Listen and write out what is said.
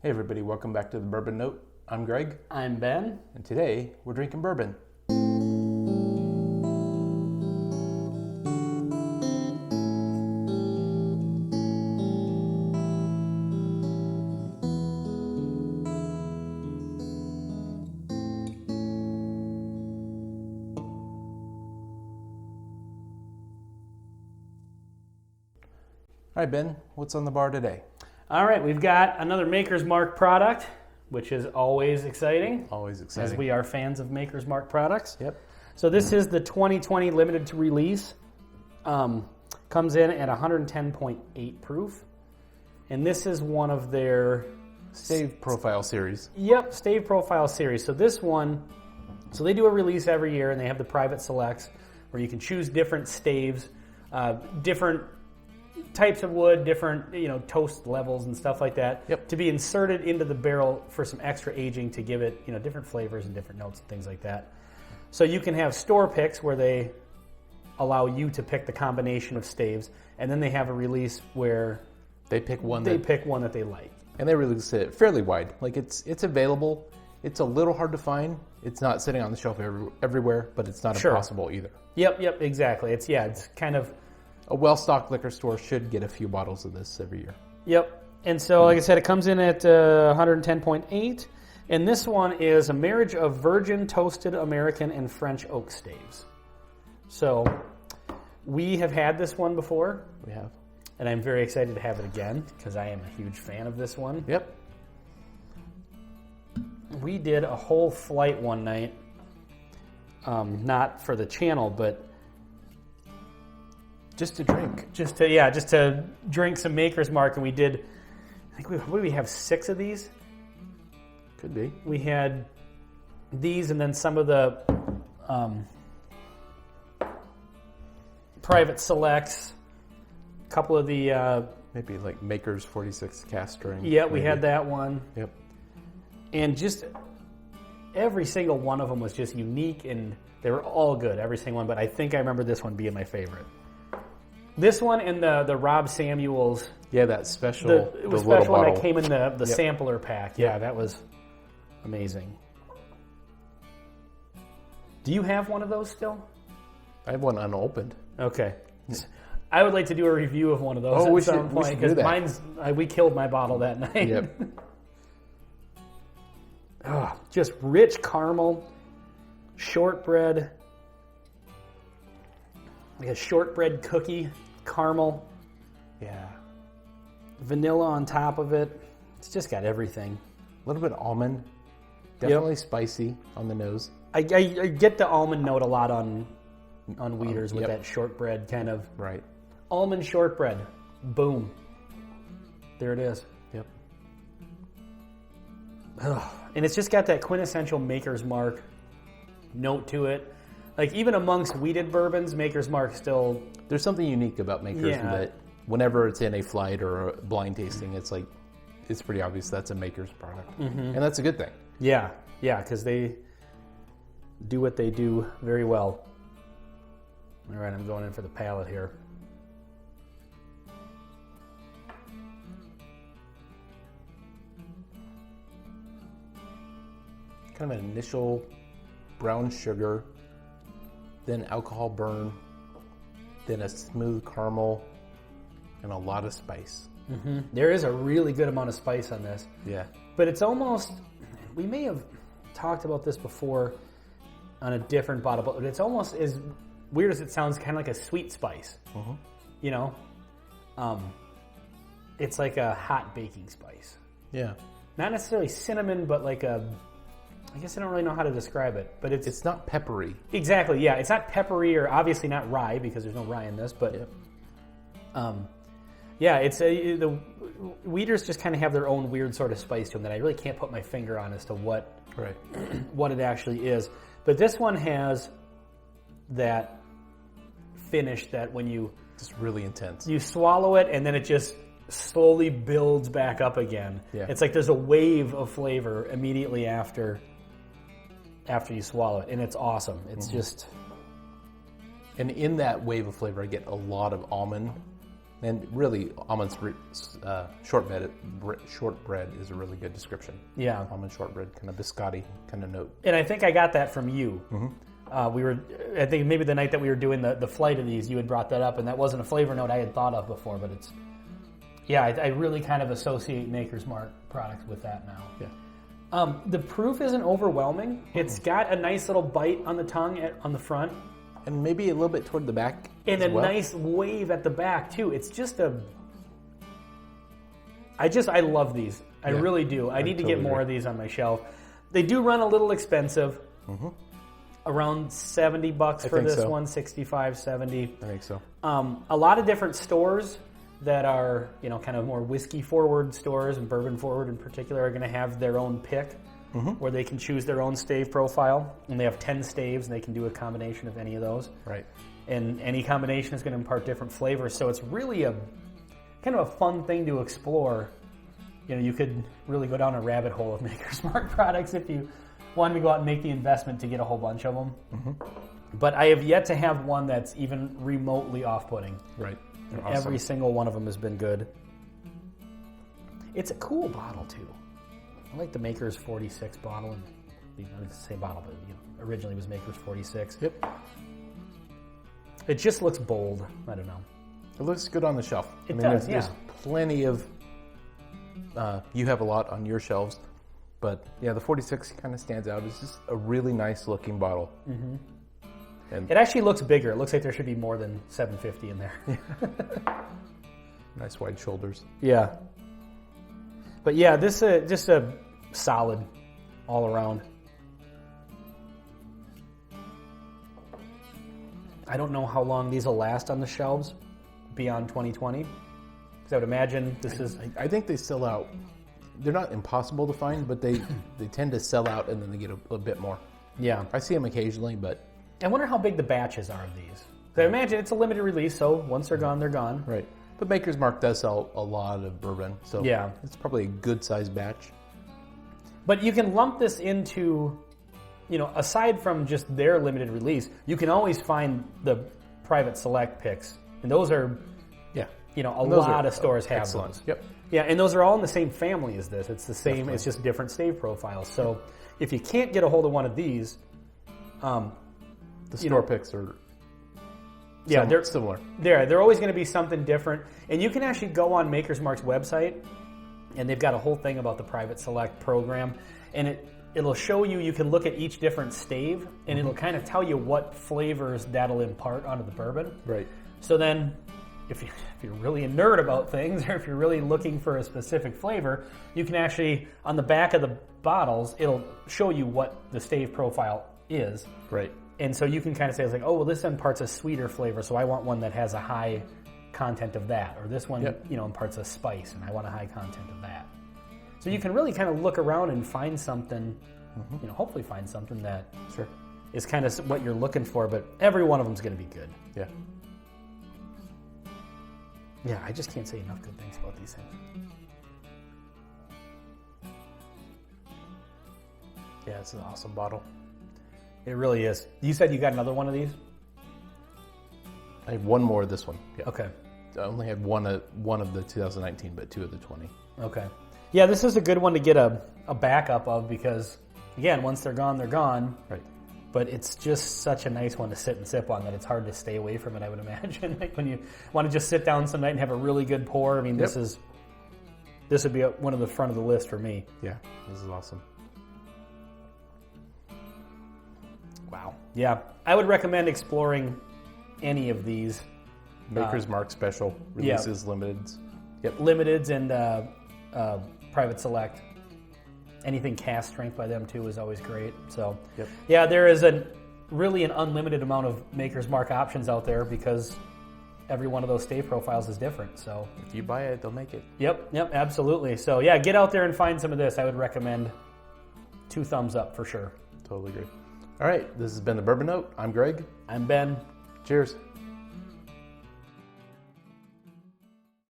Hey everybody, welcome back to the Bourbon Note. I'm Greg. I'm Ben. And today we're drinking bourbon. All right, Ben, what's on the bar today? All right, we've got another Maker's Mark product, which is always exciting. Always exciting. As we are fans of Maker's Mark products. Yep. So this is the 2020 limited to release. Comes in at 110.8 proof. And this is one of their... Stave Profile series. Yep, Stave Profile series. So this one, so they do a release every year and they have the private selects where you can choose different staves, different types of wood, different toast levels and stuff like that, Yep. to be inserted into the barrel for some extra aging to give it different flavors and different notes and things like that. So you can have store picks where they allow you to pick the combination of staves, and then they have a release where They pick one pick one that they like. and they release it fairly wide. Like it's available. It's a little hard to find. It's not sitting on the shelf everywhere, but it's not Sure. impossible either. Yep, exactly. It's kind of... A well-stocked liquor store should get a few bottles of this every year. Yep. And so, like I said, it comes in at 110.8. And this one is a marriage of virgin, toasted, American, and French oak staves. So, we have had this one before. We have. And I'm very excited to have it again, because I am a huge fan of this one. Yep. We did a whole flight one night. Not for the channel, but... Just to drink. Just to drink some Maker's Mark. And we did, I think what did we have, 6 of these? Could be. We had these and then some of the private selects, a couple of the... Maybe like Maker's 46 cast string. yeah, we maybe. had that one. Yep. And just every single one of them was just unique, and they were all good, every single one, but I think I remember this one being my favorite. This one and the Rob Samuels... Yeah, that special. It was the little special one bottle. that came in the Yep. sampler pack. Yeah, that was amazing. Do you have one of those still? I have one unopened. Okay. I would like to do a review of one of those at some point, do because that. mine's... we killed my bottle that night. Yep. Just rich caramel, shortbread, like a shortbread cookie, caramel, Yeah. vanilla on top of it. It's just got everything. A little bit of almond. Definitely spicy on the nose. I get the almond note a lot on Weeders with Yep. that shortbread kind of... Right. Almond shortbread. Boom. There it is. Yep. And it's just got that quintessential Maker's Mark note to it. Like, even amongst weeded bourbons, Maker's Mark still... There's something unique about Maker's that whenever it's in a flight or a blind tasting, it's like, it's pretty obvious that's a Maker's product. Mm-hmm. And that's a good thing. Yeah, because they do what they do very well. All right, I'm going in for the palate here. Kind of an initial brown sugar, then alcohol burn, then a smooth caramel, and a lot of spice. Mm-hmm. There is a really good amount of spice on this. Yeah. But it's almost... We may have talked about this before on a different bottle, but it's almost as weird as it sounds, kind of like a sweet spice. Mm-hmm. It's like a hot baking spice. Yeah. Not necessarily cinnamon, but like a... I guess I don't really know how to describe it, but It's not peppery. Exactly, yeah. It's not peppery or obviously not rye because there's no rye in this, but... Yep. it's the Weeders just kind of have their own weird sort of spice to them that I really can't put my finger on as to what it actually is. But this one has that finish that when you... Just really intense. You swallow it and then it just slowly builds back up again. Yeah. It's like there's a wave of flavor immediately after you swallow it, and it's awesome. It's just... And in that wave of flavor, I get a lot of almond And really, almond shortbread is a really good description. Yeah. Almond shortbread, kind of biscotti kind of note. And I think I got that from you. I think maybe the night that we were doing the flight of these, you had brought that up, and that wasn't a flavor note I had thought of before, but it's, I really kind of associate Maker's Mark products with that now. Yeah. The proof isn't overwhelming. It's got a nice little bite on the tongue on the front. And maybe a little bit toward the back. And as a well. nice wave at the back, too. It's just I love these. I really do. I need to get more of these on my shelf. They do run a little expensive. Around $70 for this one, 65, 70. I think so. A lot of different stores that are, kind of more whiskey forward stores, and bourbon forward in particular, are going to have their own pick where they can choose their own stave profile. And they have 10 staves, and they can do a combination of any of those. Right. And any combination is going to impart different flavors. So it's really a kind of a fun thing to explore. You could really go down a rabbit hole of Maker's Mark products if you wanted to go out and make the investment to get a whole bunch of them. But I have yet to have one that's even remotely off-putting. Right. Awesome. Every single one of them has been good. It's a cool bottle, too. I like the Maker's 46 bottle. And it's the same bottle, but originally it was Maker's 46. Yep. It just looks bold. I don't know. It looks good on the shelf. It does, there's plenty of... you have a lot on your shelves. But, the 46 kind of stands out. It's just a really nice-looking bottle. And it actually looks bigger. It looks like there should be more than 750 in there. Nice wide shoulders. Yeah. But this just a solid all around. I don't know how long these will last on the shelves beyond 2020. Because I would imagine this is... I think they sell out. They're not impossible to find, but they tend to sell out and then they get a bit more. Yeah. I see them occasionally, but... I wonder how big the batches are of these. I imagine it's a limited release, so once they're gone, they're gone. Right. But Maker's Mark does sell a lot of bourbon, so it's probably a good-sized batch. But you can lump this into, aside from just their limited release, you can always find the private select picks. And those are, a lot of stores have excellent. those. Yep. Yeah, and those are all in the same family as this. It's the same, definitely. It's just different stave profiles. So if you can't get a hold of one of these... the store picks are they're similar. They're always going to be something different. And you can actually go on Maker's Mark's website, and they've got a whole thing about the Private Select program. And it'll show you can look at each different stave, and it'll kind of tell you what flavors that'll impart onto the bourbon. Right. So then, if you're really a nerd about things, or if you're really looking for a specific flavor, you can actually, on the back of the bottles, it'll show you what the stave profile is. Right. And so you can kind of say, this imparts a sweeter flavor, so I want one that has a high content of that. Or this one, imparts a spice, and I want a high content of that. So you can really kind of look around and find something, hopefully find something that is kind of what you're looking for, but every one of them is going to be good. Yeah. Yeah, I just can't say enough good things about these things. Yeah, it's an awesome bottle. It really is. You said you got another one of these? I have one more of this one. Yeah. Okay. I only had one of the 2019, but two of the 20. Okay. Yeah, this is a good one to get a backup of because, again, once they're gone, they're gone. Right. But it's just such a nice one to sit and sip on that it's hard to stay away from it, I would imagine. Like when you want to just sit down some night and have a really good pour, I mean, this would be one of the front of the list for me. Yeah, this is awesome. Wow. Yeah, I would recommend exploring any of these. Maker's Mark special releases, limiteds. Yep. Limiteds and private select. Anything cast strength by them too is always great. So, yeah, there is really an unlimited amount of Maker's Mark options out there because every one of those stave profiles is different. So if you buy it, they'll make it. Yep, absolutely. So yeah, get out there and find some of this. I would recommend 2 thumbs up for sure. Totally agree. All right, this has been the Bourbon Note. I'm Greg. I'm Ben. Cheers.